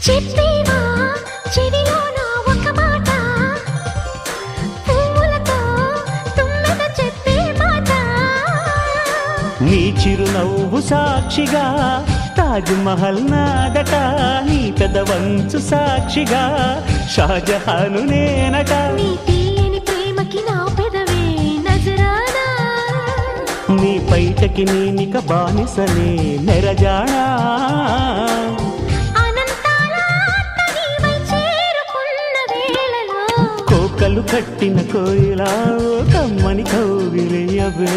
చెప్పేవా చెవిలోన ఒక మాట, పువ్వులతో తుమ్మెద చెప్పే మాట. నీ చిరునవ్వు సాక్షిగా తాజ్ మహల్ నాదట, నీ పెదవంచు సాక్షిగా షాజహాను నేనట. నీ తీయని ప్రేమకి నా పెదవే నజరానా, నీ బయటకి నేనిక బానిసనే నెరజానా. అనంతాల ఆత్మ నీవై చేరుకున్న వేళలో, కోకలు కట్టిన కోయిలా కమ్మని కౌగిలియవే.